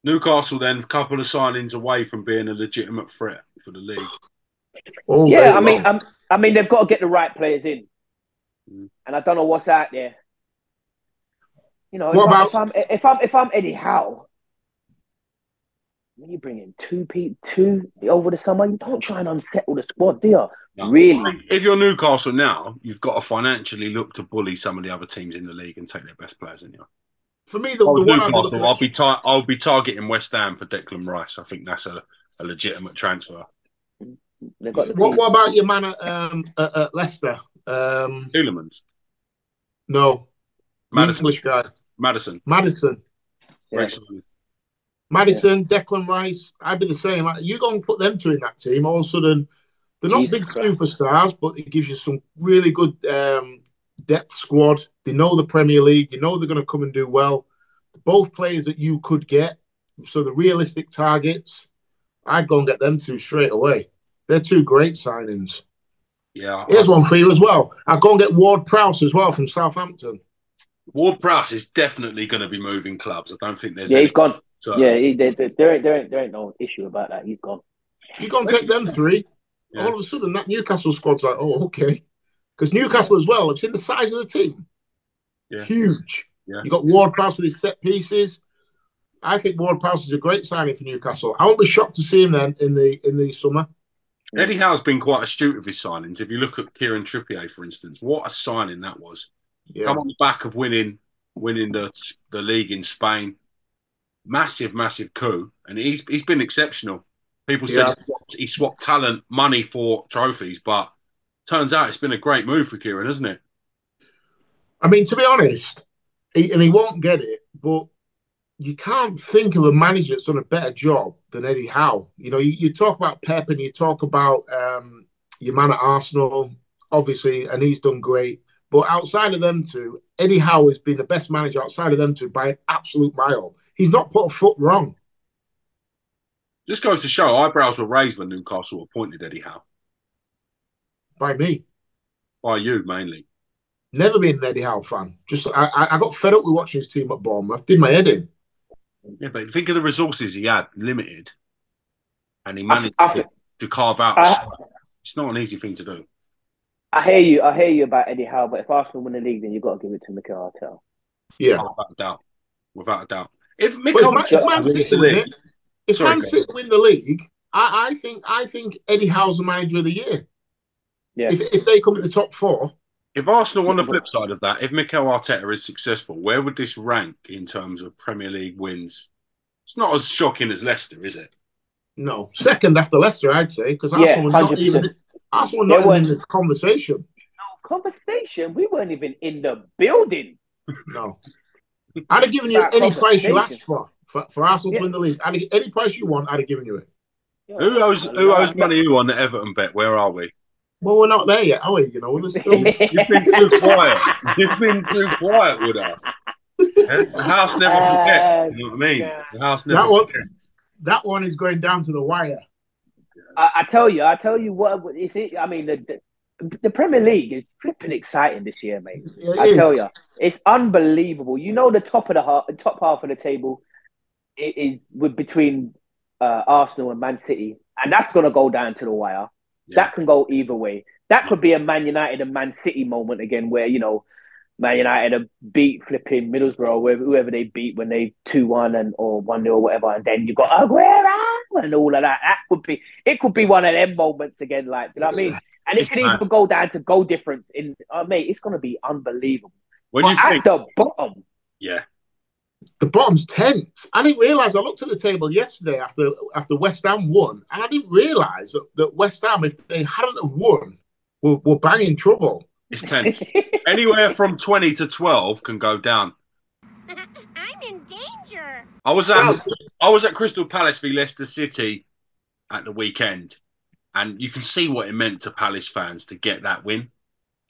Newcastle then, a couple of signings away from being a legitimate threat for the league. I mean, they've got to get the right players in, and I don't know what's out there. If I'm Eddie Howe, when you bring in two over the summer, you don't try and unsettle the squad, do you? No. Really? If you're Newcastle now, you've got to financially look to bully some of the other teams in the league and take their best players in. For me, I'll be targeting West Ham for Declan Rice. I think that's a legitimate transfer. What about your man at Leicester? Tielemans? No. Madison. English guy. Madison. Yeah. Maddison, Declan Rice, I'd be the same. You go and put them two in that team, all of a sudden, they're not big superstars, but it gives you some really good depth squad. They know the Premier League. You know they're going to come and do well. Both players that you could get, so the realistic targets, I'd go and get them two straight away. They're two great signings. Yeah. Here's one for you as well. I'd go and get Ward-Prowse as well from Southampton. Ward-Prowse is definitely going to be moving clubs. I don't think there's he's gone. So, there ain't no issue about that. He's gone. You go and take them three. Yeah. All of a sudden, that Newcastle squad's like, oh, okay. Because Newcastle as well, I've seen the size of the team. Yeah. Huge. Yeah. You got Ward-Prowse with his set pieces. I think Ward-Prowse is a great signing for Newcastle. I won't be shocked to see him then in the summer. Eddie Howe's been quite astute with his signings. If you look at Kieran Trippier, for instance, what a signing that was. Yeah. Come on the back of winning the league in Spain. Massive, massive coup. And he's been exceptional. People said he swapped talent, money for trophies, but turns out it's been a great move for Kieran, hasn't it? I mean, to be honest, he won't get it, but you can't think of a manager that's done a better job than Eddie Howe. You know, you talk about Pep and you talk about your man at Arsenal, obviously, and he's done great. But outside of them two, Eddie Howe has been the best manager outside of them two by an absolute mile. He's not put a foot wrong. Just goes to show eyebrows were raised when Newcastle appointed Eddie Howe. By me. By you, mainly. Never been an Eddie Howe fan. Just I got fed up with watching his team at Bournemouth. Did my head in. Yeah, but think of the resources he had, limited. And he managed to carve out. It's not an easy thing to do. I hear you about Eddie Howe, but if Arsenal win the league, then you've got to give it to Mikel Arteta. Yeah. Without a doubt. If Man City win the league, I think Eddie Howe's the manager of the year. Yeah. If they come in the top four. If Arsenal, on the flip side of that, if Mikel Arteta is successful, where would this rank in terms of Premier League wins? It's not as shocking as Leicester, is it? No. Second after Leicester, I'd say, because Arsenal was not even in the conversation. No conversation? We weren't even in the building. No. I'd have given you any price you asked for Arsenal to win the league. Any price you want, I'd have given you it. Who owes money you on the Everton bet? Where are we? Well, we're not there yet, are we? You know, we're still... You've been too quiet. You've been too quiet with us. Yeah? The house never forgets. You know what I mean? The house never forgets. That one is going down to the wire. I tell you what is it? I mean, the Premier League is flipping exciting this year, mate. I tell you, it's unbelievable. You know, the top half of the table is between Arsenal and Man City, and that's going to go down to the wire. Yeah. That can go either way. That could be a Man United and Man City moment again, where, you know, Man United have beat flipping Middlesbrough, whoever they beat when they 2-1 or 1-0 or whatever, and then you got Aguero and all of that. It could be one of them moments again, like, you know what I mean? And it could even go down to goal difference in mate, it's gonna be unbelievable. At the bottom. Yeah. The bottom's tense. I didn't realise. I looked at the table yesterday after West Ham won, and I didn't realise that West Ham, if they hadn't have won, were banging trouble. It's tense. Anywhere from 20 to 12 can go down. I'm in danger. I was at Crystal Palace v Leicester City at the weekend, and you can see what it meant to Palace fans to get that win.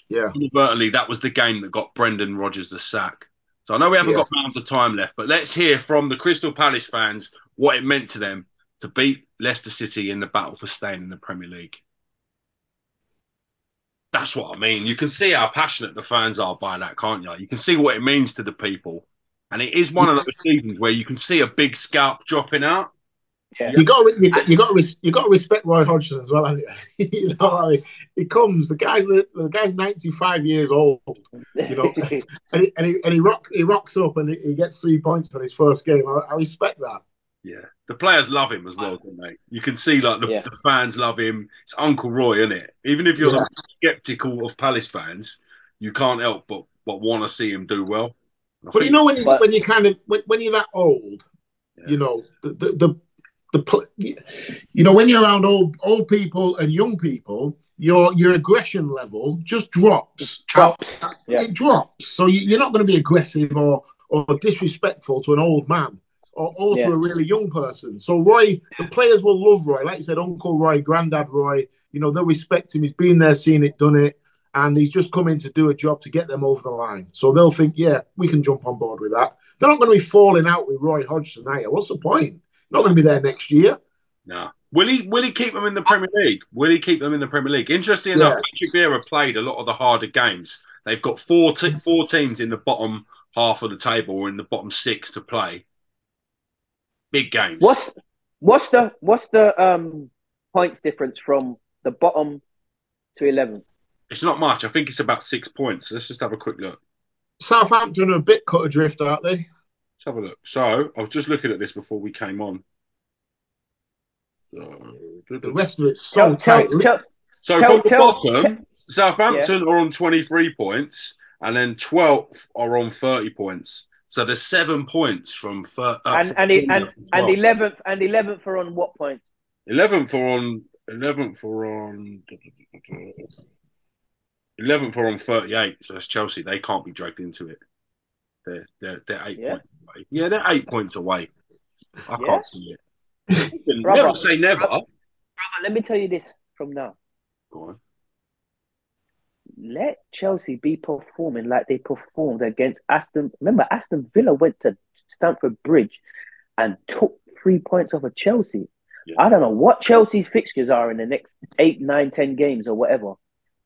Yeah. Inadvertently, that was the game that got Brendan Rodgers the sack. So I know we haven't got rounds of time left, but let's hear from the Crystal Palace fans what it meant to them to beat Leicester City in the battle for staying in the Premier League. That's what I mean. You can see how passionate the fans are by that, can't you? You can see what it means to the people. And it is one of those seasons where you can see a big scalp dropping out. Yeah. You got to respect Roy Hodgson as well, haven't you? You know what I mean? He comes, the guy's 95 years old, you know, and he rocks up and he gets 3 points on his first game. I respect that. Yeah, the players love him as well, don't they? You can see like the fans love him. It's Uncle Roy, isn't it? Even if you're skeptical of Palace fans, you can't help but want to see him do well. But you know, when you're that old, you know you know, when you're around old people and young people, your aggression level just drops. It drops. So you're not going to be aggressive or disrespectful to an old man. or to a really young person. So Roy, the players will love Roy. Like you said, Uncle Roy, Granddad Roy, they'll respect him. He's been there, seen it, done it. And he's just come in to do a job to get them over the line. So they'll think, yeah, we can jump on board with that. They're not going to be falling out with Roy Hodgson tonight. What's the point? Not going to be there next year. No. Will he keep them in the Premier League? Will he keep them in the Premier League? Interesting enough, Patrick Vieira played a lot of the harder games. They've got four teams in the bottom half of the table or in the bottom 6 to play. Big games. What's the points difference from the bottom to 11th? It's not much. I think it's about 6 points. Let's just have a quick look. Southampton are a bit cut adrift, aren't they? Let's have a look. So I was just looking at this before we came on. So the rest of it's so tight. So from the bottom, Southampton are on 23 points, and then 12th are on 30 points. So there's 7 points from and 11th are on what point? 11th are on 38. So that's Chelsea. They can't be dragged into it. They're 8 points away. Yeah, they're 8 points away. I can't see it. Never say never. Brother, let me tell you this from now. Go on. Let Chelsea be performing like they performed against Aston. Remember, Aston Villa went to Stamford Bridge and took 3 points off of Chelsea. Yeah. I don't know what Chelsea's fixtures are in the next 8, 9, 10 games or whatever.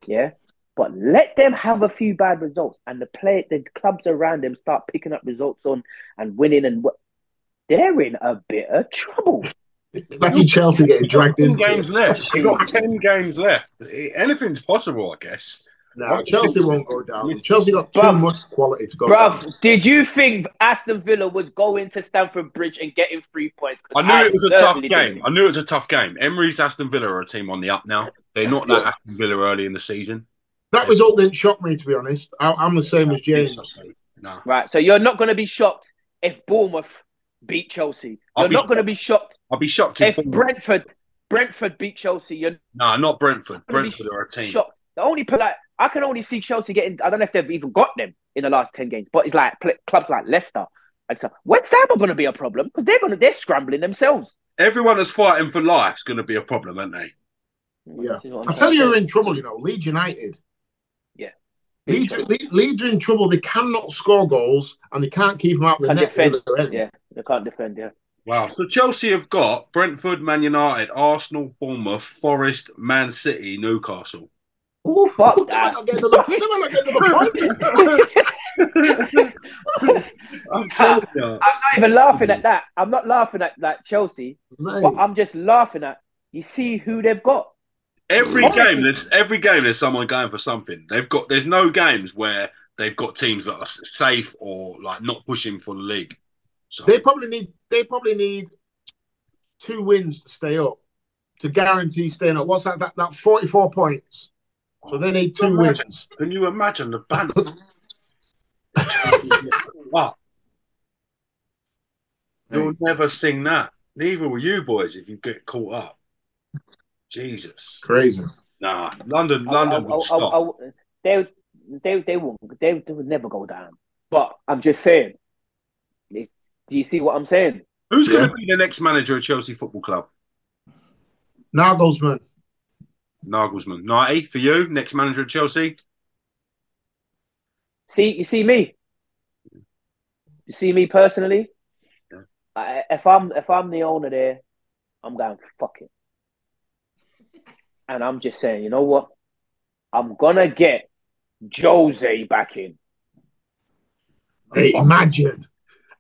Yeah. But let them have a few bad results and the clubs around them start picking up results on and winning, and they're in a bit of trouble. Imagine Chelsea getting dragged into 10 games left. You've got 10 games left. Anything's possible, I guess. No, Chelsea won't go down. Chelsea got too much quality to go down. Did you think Aston Villa would go into Stamford Bridge and getting 3 points? I knew it was a tough game. I knew it was a tough game. Emery's Aston Villa are a team on the up now. They're not like Aston Villa early in the season. That result didn't shock me, to be honest. I'm the same as James. No. Right, so you're not going to be shocked if Bournemouth beat Chelsea. You're not going to be shocked. I'll be shocked if Brentford beat Chelsea. No, not Brentford. Brentford are a team. Shocked. The only I can only see Chelsea getting. I don't know if they've even got them in the last 10 games, but it's like clubs like Leicester and stuff. West Ham are going to be a problem because they're scrambling themselves. Everyone that's fighting for life's going to be a problem, aren't they? Yeah, I tell you, you're in trouble. Leeds United. Yeah, Leeds are in trouble. They cannot score goals and they can't keep them out of the net. Yeah, they can't defend. Yeah. Wow. So Chelsea have got Brentford, Man United, Arsenal, Bournemouth, Forest, Man City, Newcastle. Oh, fuck that. I'm telling you. I'm not even laughing at that. I'm not laughing at that Chelsea. Mate. But I'm just laughing at, you see who they've got. Every game there's someone going for something. There's no games where they've got teams that are safe or like not pushing for the league. So they probably need 2 wins to stay up, to guarantee staying up. What's that 44 points? So they need 2 wins. Can you imagine the banner? Wow. You'll never sing that. Neither will you boys if you get caught up. Jesus. Crazy. Nah, London would stop. They won't. They would never go down. But I'm just saying. Do you see what I'm saying? Who's going to be the next manager of Chelsea Football Club? Nagelsmann. Nighty, for you, next manager of Chelsea? You see me? You see me personally? Yeah. If I'm the owner there, I'm going, fuck it. And I'm just saying, you know what? I'm going to get Jose back in. Hey, imagine.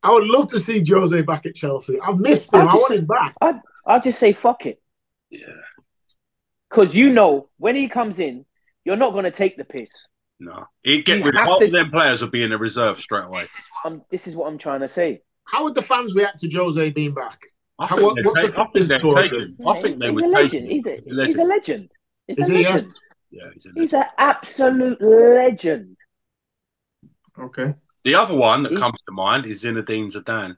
I would love to see Jose back at Chelsea. I've missed him. I want him back. I'll just say, fuck it. Yeah. Because when he comes in, you're not going to take the piss. No. He'd get rid of half of them players will be in the reserve straight away. This is what I'm trying to say. How would the fans react to Jose being back? I think they would take him. He's a legend. Is he? Yeah, he's a legend. He's an absolute legend. Okay. The other one that comes to mind is Zinedine Zidane.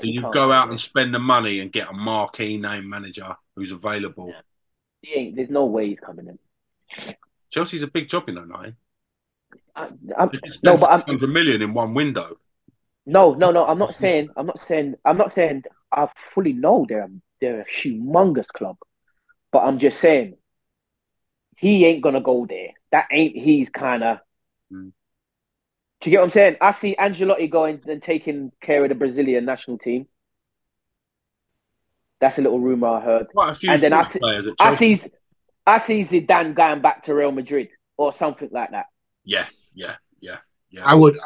You go out and spend the money and get a marquee name manager who's available. Yeah. There's no way he's coming in. Chelsea's a big job, 9. No, but 600 million in one window. No. I'm not saying. I fully know they're a humongous club, but I'm just saying he ain't gonna go there. That ain't his kind of. Mm. Do you get what I'm saying? I see Ancelotti going and taking care of the Brazilian national team. That's a little rumor I heard. Quite a few and then players at Chelsea. I see Zidane going back to Real Madrid or something like that. Yeah. I would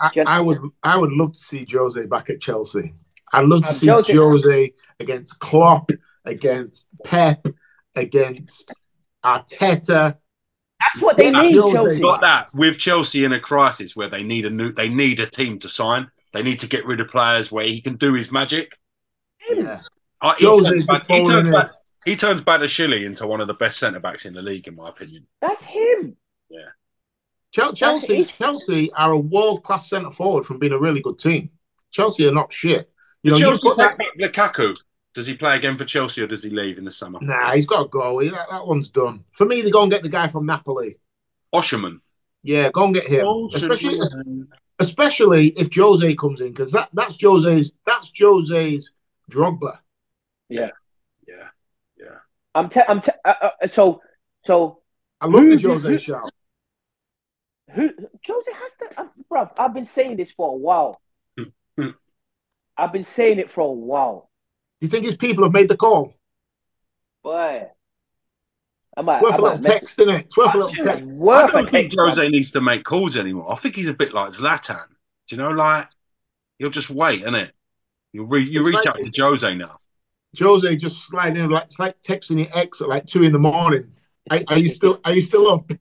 love to see Jose back at Chelsea. I'd love to see Jose against Klopp, against Pep, against Arteta. That's what they need, Chelsea. Got that with Chelsea in a crisis where they need a team to sign. They need to get rid of players where he can do his magic. Yeah. He turns Badashili into one of the best centre-backs in the league, in my opinion. That's him. Yeah. Chelsea are a world-class centre-forward from being a really good team. Chelsea are not shit. Chelsea take back Lukaku. Does he play again for Chelsea or does he leave in the summer? Nah, he's got to go. That one's done. For me, they go and get the guy from Napoli. Osherman. Yeah, go and get him. Especially if Jose comes in, because that's Jose's Drogba. Yeah. So I love the Jose shout. Jose has to, bruv. I've been saying this for a while. I've been saying it for a while. Do you think his people have made the call? Boy. It's worth a little text, isn't it? It's worth a little text. I don't think Jose needs to make calls anymore. I think he's a bit like Zlatan. Do you know, like, he'll just wait, innit? You reach out to Jose now. Jose just sliding in, it's like texting your ex at like 2 a.m. Are you still up?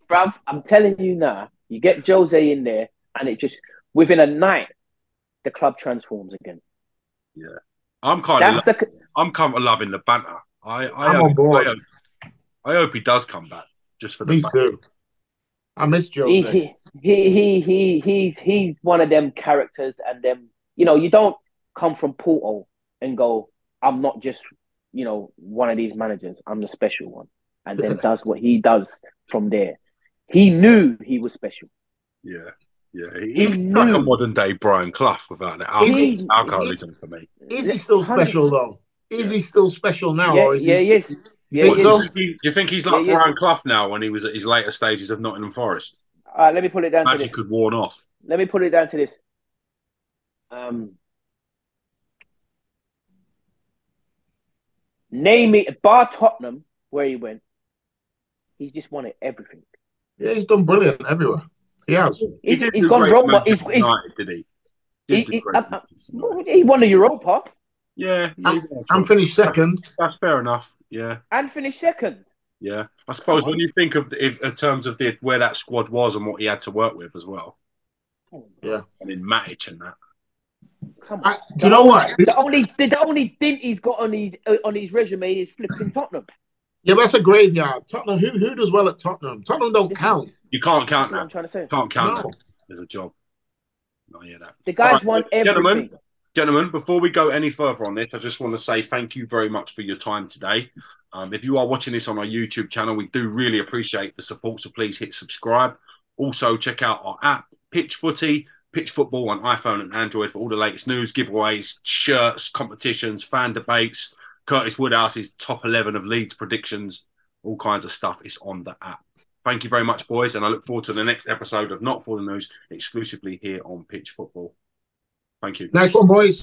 Bruv, I'm telling you now, you get Jose in there and it just, within a night, the club transforms again. Yeah. I'm kind of loving the banter. I hope he does come back just for the Me too. I miss Jose. He's one of them characters, and them, you don't come from Porto and go, I'm not just, one of these managers. I'm the special one. And then does what he does from there. He knew he was special. Yeah. He's like a modern day Brian Clough without the alcoholism for me. Is he still special though? Is he still special now? Yeah, or is yes. Do you think he's like Brian Clough now when he was at his later stages of Nottingham Forest? All right, let me put it down to this. Magic could worn off. Let me put it down to this. Name it, bar Tottenham, where he went, he's just won everything. Yeah, he's done brilliant everywhere. He has. He's gone Roma. Did he? He won the Europa. Yeah. And finished second. That's fair enough. Yeah. And finished second. Yeah. I suppose when you think of in terms of where that squad was and what he had to work with as well. Yeah. I mean, Matic and that. Come on. Do you know what? The only dint he's got on his resume is flipping Tottenham. Yeah, but that's a graveyard. Tottenham. Who does well at Tottenham? Tottenham don't count. You can't count that. I'm trying to say. Can't count that. There's a job. I hear that. The guys won everything. Gentlemen, before we go any further on this, I just want to say thank you very much for your time today. If you are watching this on our YouTube channel, we do really appreciate the support, so please hit subscribe. Also, check out our app, Pitch Footy, Pitch Football on iPhone and Android for all the latest news, giveaways, shirts, competitions, fan debates, Curtis Woodhouse's top 11 of Leeds predictions, all kinds of stuff is on the app. Thank you very much, boys, and I look forward to the next episode of Not For The News, exclusively here on Pitch Football. Thank you. Nice one, boys.